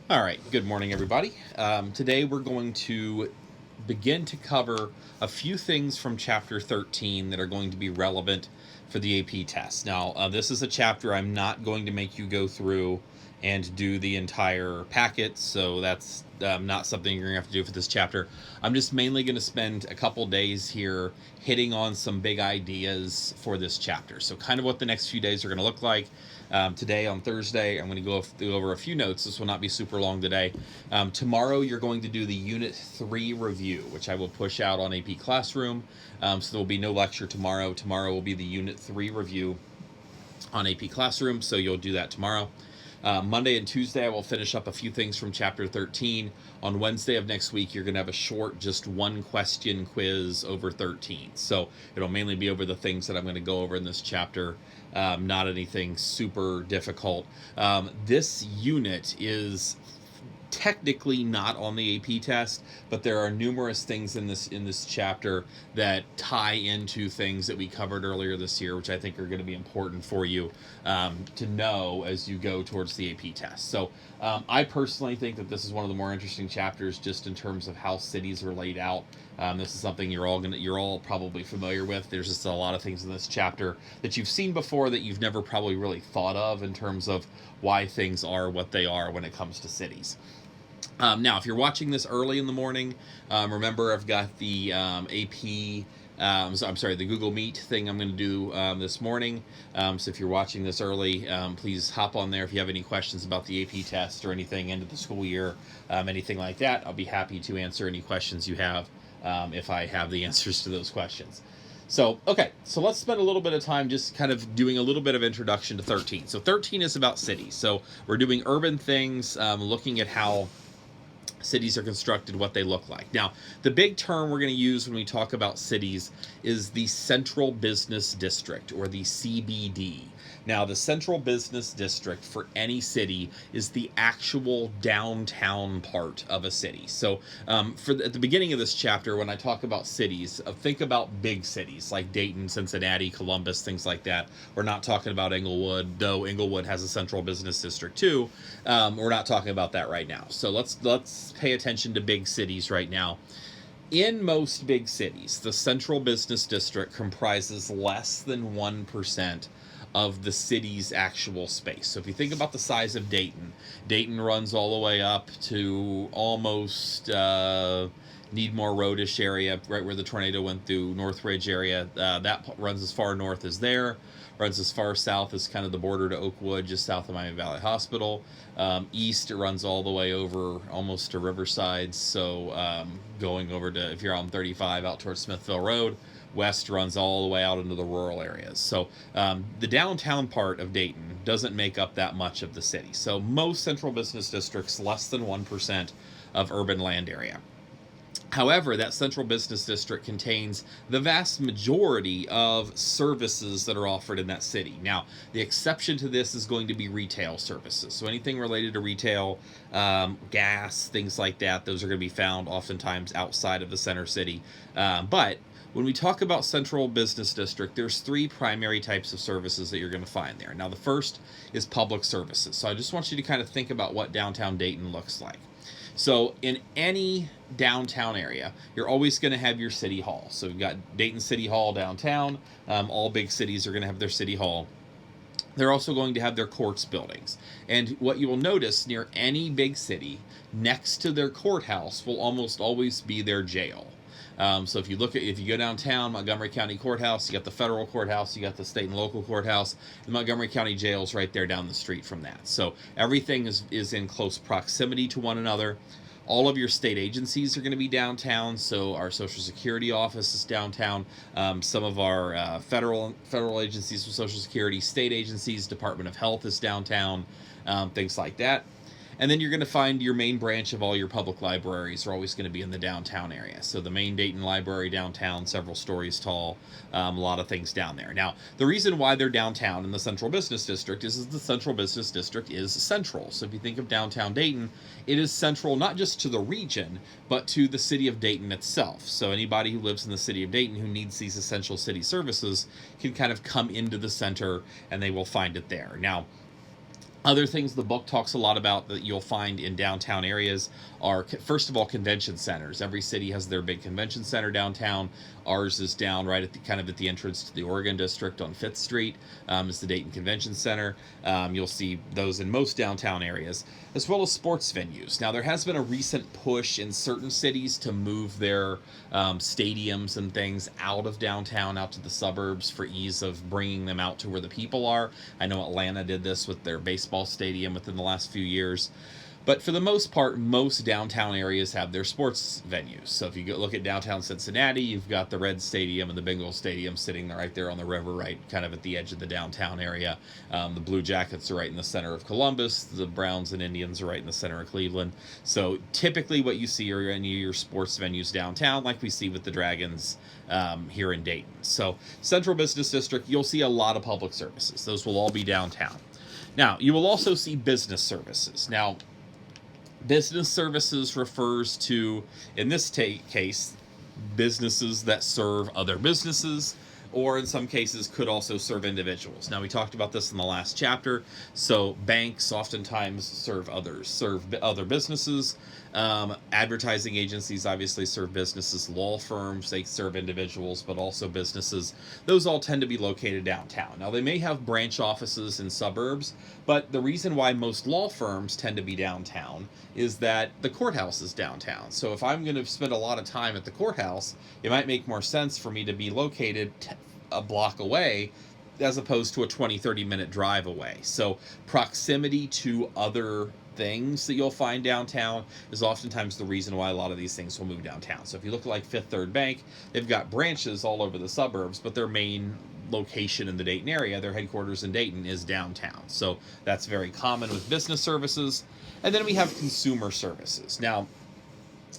All right, good morning, everybody. Today we're going to begin to cover a few things from chapter 13 that are going to be relevant for the AP test. Now, this is a chapter I'm not going to make you go through and do the entire packet, so that's not something you're going to have to do for this chapter. I'm just mainly going to spend a couple days here hitting on some big ideas for this chapter. So, kind of what the next few days are going to look like. Today on Thursday, I'm going to go over a few notes. This will not be super long today. Tomorrow, you're going to do the Unit 3 review, which I will push out on AP Classroom. So there will be no lecture tomorrow. Tomorrow will be the Unit 3 review on AP Classroom, so you'll do that tomorrow. Monday and Tuesday, I will finish up a few things from Chapter 13. On Wednesday of next week, you're going to have a short, just one question quiz over 13. So it'll mainly be over the things that I'm going to go over in this chapter, not anything super difficult. This unit is technically not on the AP test, but there are numerous things in this chapter that tie into things that we covered earlier this year, which I think are going to be important for you to know as you go towards the AP test. So I personally think that this is one of the more interesting chapters, just in terms of how cities are laid out. This is something you're all probably familiar with. There's just a lot of things in this chapter that you've seen before that you've never probably really thought of in terms of why things are what they are when it comes to cities. Now, if you're watching this early in the morning, remember I've got the AP. The Google Meet thing I'm going to do this morning. So if you're watching this early, please hop on there if you have any questions about the AP test or anything, end of the school year, anything like that. I'll be happy to answer any questions you have if I have the answers to those questions. So let's spend a little bit of time just kind of doing a little bit of introduction to 13. So 13 is about cities. So we're doing urban things, looking at how cities are constructed, what they look like. Now, the big term we're going to use when we talk about cities is the Central Business District, or the CBD. Now, the Central Business District for any city is the actual downtown part of a city. So, at the beginning of this chapter, when I talk about cities, think about big cities like Dayton, Cincinnati, Columbus, things like that. We're not talking about Englewood, though Englewood has a Central Business District too. We're not talking about that right now. So let's pay attention to big cities right now. In most big cities, the Central Business District comprises less than 1% of the city's actual space. So if you think about the size of Dayton, Dayton runs all the way up to almost Needmore Roadish area, right where the tornado went through, Northridge area. That runs as far north as there, runs as far south as kind of the border to Oakwood, just south of Miami Valley Hospital. East, it runs all the way over almost to Riverside, so going over to, if you're on 35 out towards Smithville Road. West runs all the way out into the rural areas. So the downtown part of Dayton doesn't make up that much of the city. So most central business districts, less than 1% of urban land area. However, that central business district contains the vast majority of services that are offered in that city. Now, the exception to this is going to be retail services. So anything related to retail, gas, things like that, those are going to be found oftentimes outside of the center city. But when we talk about central business district, there's three primary types of services that you're going to find there. Now, the first is public services. So I just want you to kind of think about what downtown Dayton looks like. So in any downtown area, you're always going to have your city hall. So we've got Dayton City Hall downtown. All big cities are going to have their city hall. They're also going to have their courts buildings. And what you will notice near any big city, next to their courthouse will almost always be their jail. So if you go downtown, Montgomery County Courthouse, you got the federal courthouse, you got the state and local courthouse, the Montgomery County Jail's right there down the street from that. So everything is in close proximity to one another. All of your state agencies are going to be downtown. So our Social Security office is downtown. Some of our federal agencies for Social Security, state agencies, Department of Health is downtown, things like that. And then you're going to find your main branch of all your public libraries are always going to be in the downtown area. So the main Dayton Library downtown, several stories tall, a lot of things down there. Now, the reason why they're downtown in the Central Business District is the Central Business District is central. So if you think of downtown Dayton, it is central not just to the region, but to the city of Dayton itself. So anybody who lives in the city of Dayton who needs these essential city services can kind of come into the center and they will find it there. Now, Other things the book talks a lot about that you'll find in downtown areas are, first of all, convention centers. Every city has their big convention center downtown. Ours is down right at the kind of at the entrance to the Oregon District on 5th Street. Is the Dayton Convention Center. You'll see those in most downtown areas, as well as sports venues. Now, there has been a recent push in certain cities to move their stadiums and things out of downtown, out to the suburbs, for ease of bringing them out to where the people are. I know Atlanta did this with their baseball stadium within the last few years. But for the most part, most downtown areas have their sports venues. So if you look at downtown Cincinnati, you've got the Red Stadium and the Bengals Stadium sitting right there on the river, right kind of at the edge of the downtown area. The Blue Jackets are right in the center of Columbus. The Browns and Indians are right in the center of Cleveland. So typically what you see are any of your sports venues downtown, like we see with the Dragons here in Dayton. So Central Business District, you'll see a lot of public services. Those will all be downtown. Now, you will also see business services. Now, business services refers to, in this case, businesses that serve other businesses, or in some cases could also serve individuals. Now, we talked about this in the last chapter. So banks oftentimes serve other businesses. Advertising agencies obviously serve businesses. Law firms, they serve individuals, but also businesses. Those all tend to be located downtown. Now, they may have branch offices in suburbs, but the reason why most law firms tend to be downtown is that the courthouse is downtown. So if I'm going to spend a lot of time at the courthouse, it might make more sense for me to be located a block away as opposed to a 20-30 minute drive away. So proximity to other things that you'll find downtown is oftentimes the reason why a lot of these things will move downtown. So if you look at like Fifth Third Bank, they've got branches all over the suburbs, but their main location in the Dayton area, their headquarters in Dayton, is downtown. So that's very common with business services. And then we have consumer services. Now,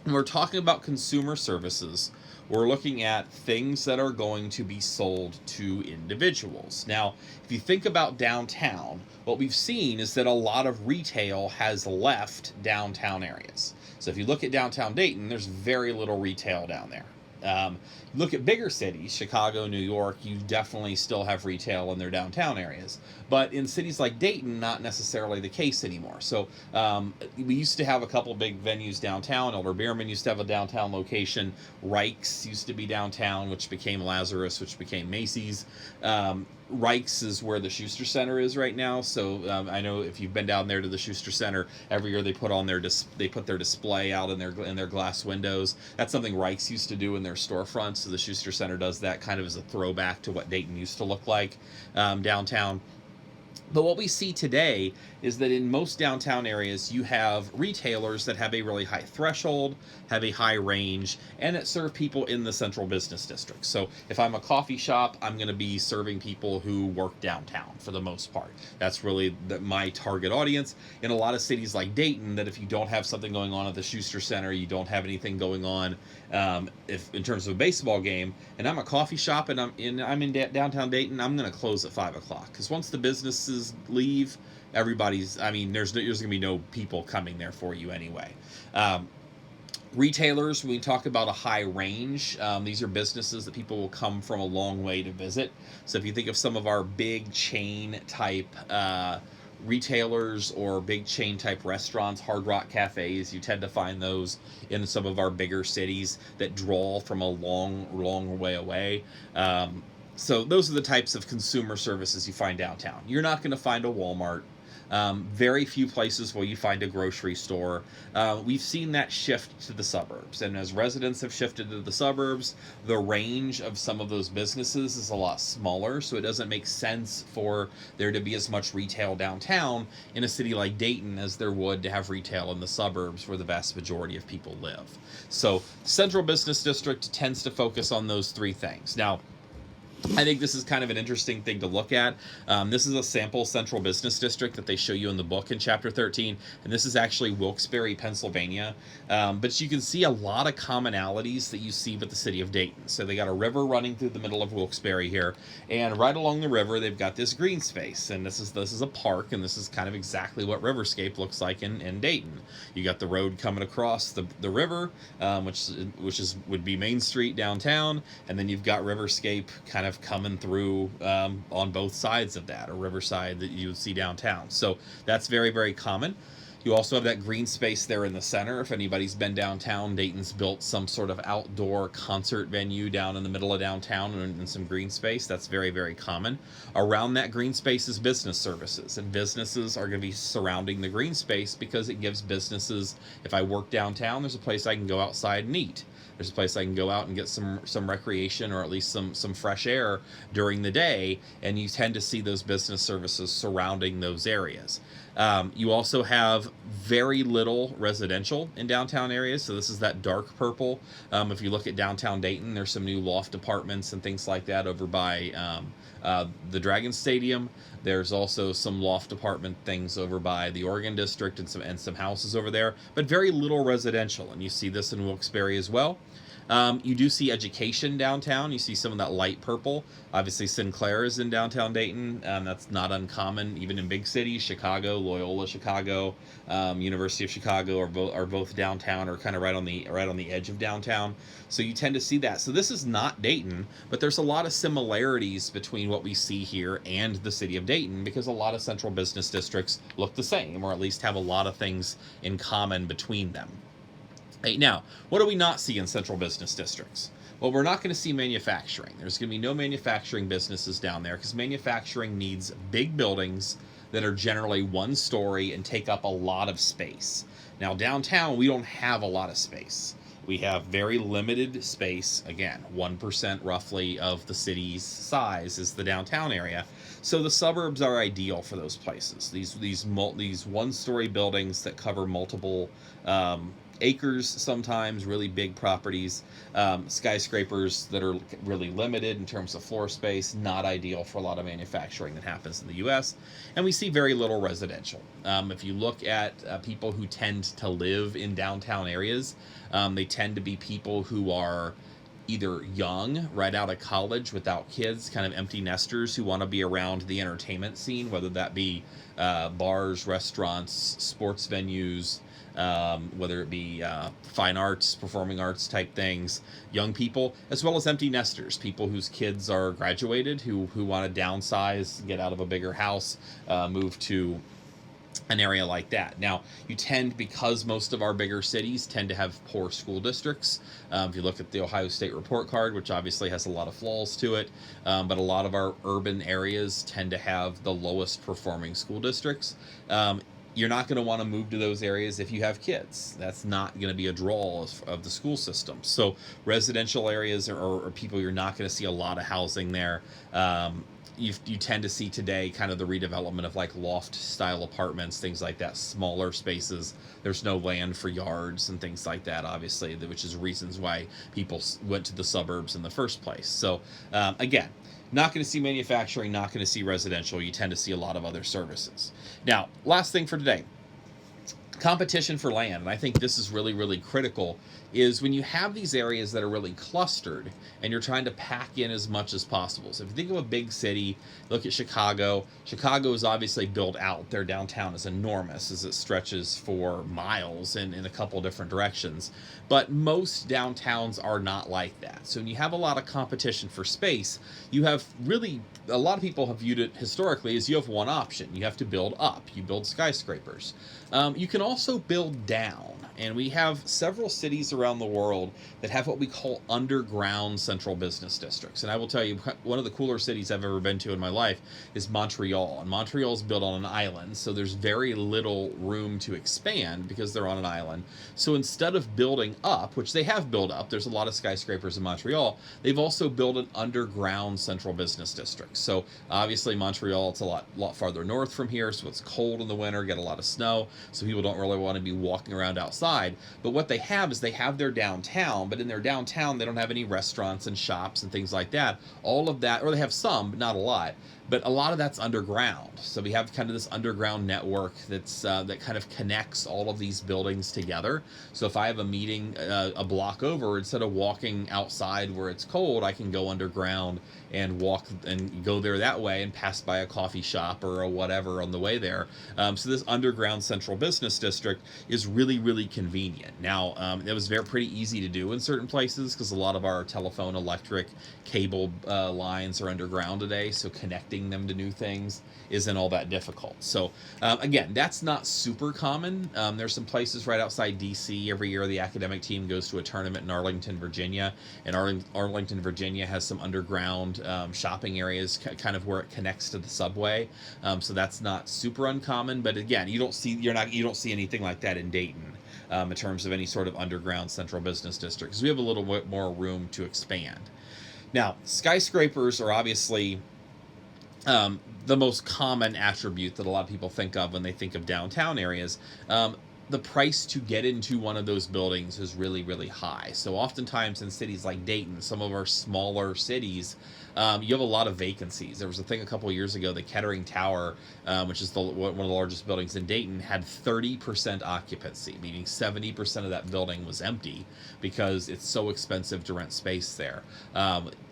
when we're talking about consumer services, we're looking at things that are going to be sold to individuals. Now, if you think about downtown, what we've seen is that a lot of retail has left downtown areas. So if you look at downtown Dayton, there's very little retail down there. Look at bigger cities, Chicago, New York, you definitely still have retail in their downtown areas. But in cities like Dayton, not necessarily the case anymore. So we used to have a couple big venues downtown. Elder Beerman used to have a downtown location. Reich's used to be downtown, which became Lazarus, which became Macy's. Reich's is where the Schuster Center is right now. So I know if you've been down there to the Schuster Center, every year they put on their they put their display out in their glass windows. That's something Reich's used to do in their storefronts. So the Schuster Center does that kind of as a throwback to what Dayton used to look like downtown. But what we see today is that in most downtown areas, you have retailers that have a really high threshold, have a high range, and that serve people in the central business district. So if I'm a coffee shop, I'm going to be serving people who work downtown for the most part. That's really my target audience. In a lot of cities like Dayton, that if you don't have something going on at the Schuster Center, you don't have anything going on if in terms of a baseball game, and I'm a coffee shop and I'm in downtown Dayton, I'm going to close at 5 o'clock. Because once the businesses leave, there's going to be no people coming there for you anyway. Retailers, when we talk about a high range, these are businesses that people will come from a long way to visit. So if you think of some of our big chain type retailers or big chain type restaurants, Hard Rock cafes, you tend to find those in some of our bigger cities that draw from a long way away. So those are the types of consumer services you find downtown. You're not going to find a Walmart. Very few places will you find a grocery store. We've seen that shift to the suburbs, and as residents have shifted to the suburbs, the range of some of those businesses is a lot smaller, so it doesn't make sense for there to be as much retail downtown in a city like Dayton as there would to have retail in the suburbs where the vast majority of people live. So Central Business District tends to focus on those three things. Now, I think this is kind of an interesting thing to look at. This is a sample central business district that they show you in the book in chapter 13, and this is actually Wilkes-Barre, Pennsylvania. But you can see a lot of commonalities that you see with the city of Dayton. So they got a river running through the middle of Wilkes-Barre here, and right along the river they've got this green space, and this is a park, and this is kind of exactly what Riverscape looks like in Dayton. You got the road coming across the river, which would be Main Street downtown, and then you've got Riverscape kind of of coming through on both sides of that, or Riverside that you would see downtown. So that's very, very common. You also have that green space there in the center. If anybody's been downtown, Dayton's built some sort of outdoor concert venue down in the middle of downtown and some green space. That's very, very common. Around that green space is business services, and businesses are going to be surrounding the green space because it gives businesses, if I work downtown, there's a place I can go outside and eat. There's a place I can go out and get some recreation, or at least some fresh air during the day, and you tend to see those business services surrounding those areas. You also have very little residential in downtown areas, so this is that dark purple. If you look at downtown Dayton, there's some new loft apartments and things like that over by the Dragon Stadium. There's also some loft apartment things over by the Oregon District and some houses over there, but very little residential, and you see this in Wilkes-Barre as well. You do see education downtown. You see some of that light purple. Obviously, Sinclair is in downtown Dayton. That's not uncommon, even in big cities. Chicago, Loyola Chicago, University of Chicago are both downtown, or kind of right on the edge of downtown. So you tend to see that. So this is not Dayton, but there's a lot of similarities between what we see here and the city of Dayton, because a lot of central business districts look the same, or at least have a lot of things in common between them. Hey, now, what do we not see in central business districts? Well, we're not going to see manufacturing. There's going to be no manufacturing businesses down there, because manufacturing needs big buildings that are generally one story and take up a lot of space. Now, downtown, we don't have a lot of space. We have very limited space. Again, 1% roughly of the city's size is the downtown area. So the suburbs are ideal for those places. These one-story buildings that cover multiple acres, sometimes really big properties, skyscrapers that are really limited in terms of floor space, not ideal for a lot of manufacturing that happens in the U.S. And we see very little residential. If you look at people who tend to live in downtown areas, they tend to be people who are either young, right out of college without kids, kind of empty nesters who want to be around the entertainment scene, whether that be bars, restaurants, sports venues, whether it be fine arts, performing arts type things, young people, as well as empty nesters, people whose kids are graduated, who want to downsize, get out of a bigger house, move to an area like that. Now, you tend, because most of our bigger cities tend to have poor school districts. If you look at the Ohio State Report Card, which obviously has a lot of flaws to it, but a lot of our urban areas tend to have the lowest performing school districts. You're not going to want to move to those areas if you have kids. That's not going to be a draw of the school system. So residential areas or people, you're not going to see a lot of housing there. You tend to see today kind of the redevelopment of like loft style apartments, things like that, smaller spaces. There's no land for yards and things like that, obviously, which is reasons why people went to the suburbs in the first place. So again, not going to see manufacturing, not going to see residential. You tend to see a lot of other services. Now, last thing for today, competition for land. And I think this is really, really critical, is when you have these areas that are really clustered and you're trying to pack in as much as possible. So if you think of a big city, look at Chicago. Chicago is obviously built out. Their downtown is enormous as it stretches for miles in a couple different directions. But most downtowns are not like that. So when you have a lot of competition for space, you have really, a lot of people have viewed it historically as you have one option. You have to build up. You build skyscrapers. You can also build down. And we have several cities around the world that have what we call underground central business districts. And I will tell you, one of the cooler cities I've ever been to in my life is Montreal. And Montreal is built on an island, so there's very little room to expand because they're on an island. So instead of building up, which they have built up, there's a lot of skyscrapers in Montreal, they've also built an underground central business district. So obviously Montreal, it's a lot farther north from here, so it's cold in the winter, get a lot of snow, so people don't really want to be walking around outside. But what they have is they have their downtown, but in their downtown they don't have any restaurants and shops and things like that. All of that, or they have some, but not a lot. but a lot of that's underground. So we have kind of this underground network that kind of connects all of these buildings together. So if I have a meeting a block over, instead of walking outside where it's cold, I can go underground and walk and go there that way and pass by a coffee shop or a whatever on the way there. So this underground central business district is really, really convenient. Now, it was pretty easy to do in certain places because a lot of our telephone, electric, cable lines are underground today, so connecting them to new things isn't all that difficult. So again, that's not super common. There's some places right outside DC. Every year the academic team goes to a tournament in Arlington, Virginia, and Arlington, Virginia has some underground shopping areas kind of where it connects to the subway. So that's not super uncommon, but again, you don't see anything like that in Dayton. In terms of any sort of underground central business district, because we have a little bit more room to expand. Now, skyscrapers are obviously the most common attribute that a lot of people think of when they think of downtown areas. The price to get into one of those buildings is really, really high. So oftentimes in cities like Dayton, some of our smaller cities, you have a lot of vacancies. There was a thing a couple of years ago, the Kettering Tower, which is one of the largest buildings in Dayton, had 30% occupancy, meaning 70% of that building was empty because it's so expensive to rent space there.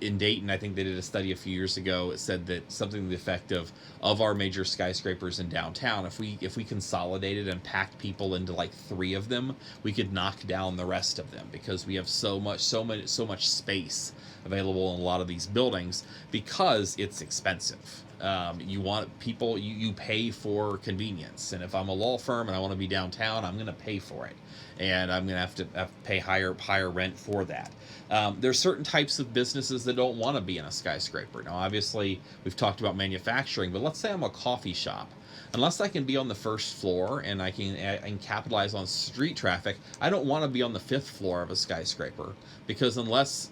In Dayton, I think they did a study a few years ago. It said that something to the effect of our major skyscrapers in downtown, if we consolidated and packed people into like 3 of them, we could knock down the rest of them because we have so much space available in a lot of these buildings because it's expensive. You want people, you pay for convenience, and if I'm a law firm and I want to be downtown, I'm going to pay for it, and I'm going to have to pay higher rent for that. There's certain types of businesses that don't want to be in a skyscraper. Now, obviously, we've talked about manufacturing, but let's say I'm a coffee shop. Unless I can be on the first floor and I can capitalize on street traffic, I don't want to be on the 5th floor of a skyscraper, because unless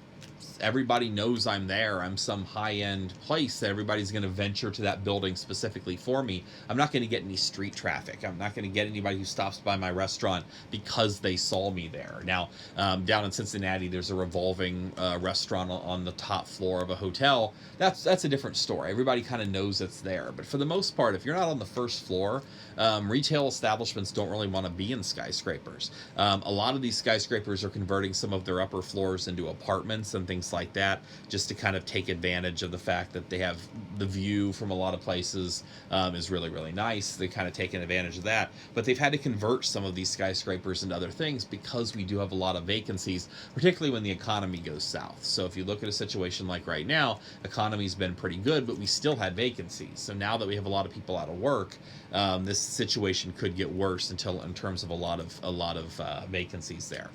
everybody knows I'm there, I'm some high-end place that everybody's going to venture to that building specifically for me, I'm not going to get any street traffic. I'm not going to get anybody who stops by my restaurant because they saw me there. Now, down in Cincinnati, there's a revolving restaurant on the top floor of a hotel. That's a different story. Everybody kind of knows it's there. But for the most part, if you're not on the first floor, retail establishments don't really want to be in skyscrapers. A lot of these skyscrapers are converting some of their upper floors into apartments and things like that, just to kind of take advantage of the fact that they have the view from a lot of places is really, really nice. They've kind of taken advantage of that, but they've had to convert some of these skyscrapers into other things because we do have a lot of vacancies, particularly when the economy goes south. So if you look at a situation like right now, economy's been pretty good, but we still had vacancies. So now that we have a lot of people out of work, this situation could get worse in terms of a lot of vacancies there.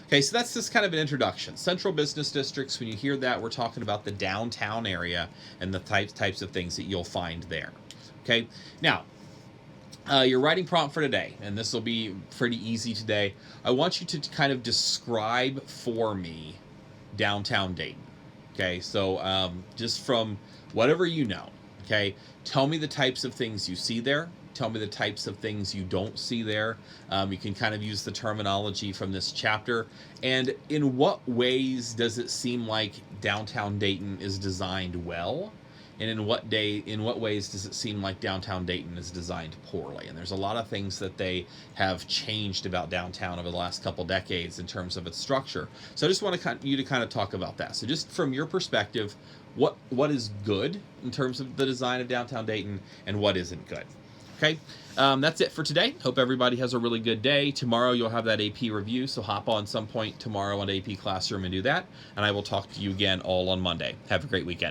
Okay, so that's just kind of an introduction. Central business districts, when you hear that, we're talking about the downtown area and the types of things that you'll find there. Okay, now, your writing prompt for today, and this will be pretty easy today. I want you to kind of describe for me downtown Dayton. Okay, so just from whatever you know, okay, tell me the types of things you see there. Tell me the types of things you don't see there. You can kind of use the terminology from this chapter. And in what ways does it seem like downtown Dayton is designed well? And in what ways does it seem like downtown Dayton is designed poorly? And there's a lot of things that they have changed about downtown over the last couple decades in terms of its structure. So I just want you to kind of talk about that. So just from your perspective, what is good in terms of the design of downtown Dayton and what isn't good? Okay, that's it for today. Hope everybody has a really good day. Tomorrow you'll have that AP review, so hop on some point tomorrow on AP Classroom and do that. And I will talk to you again all on Monday. Have a great weekend.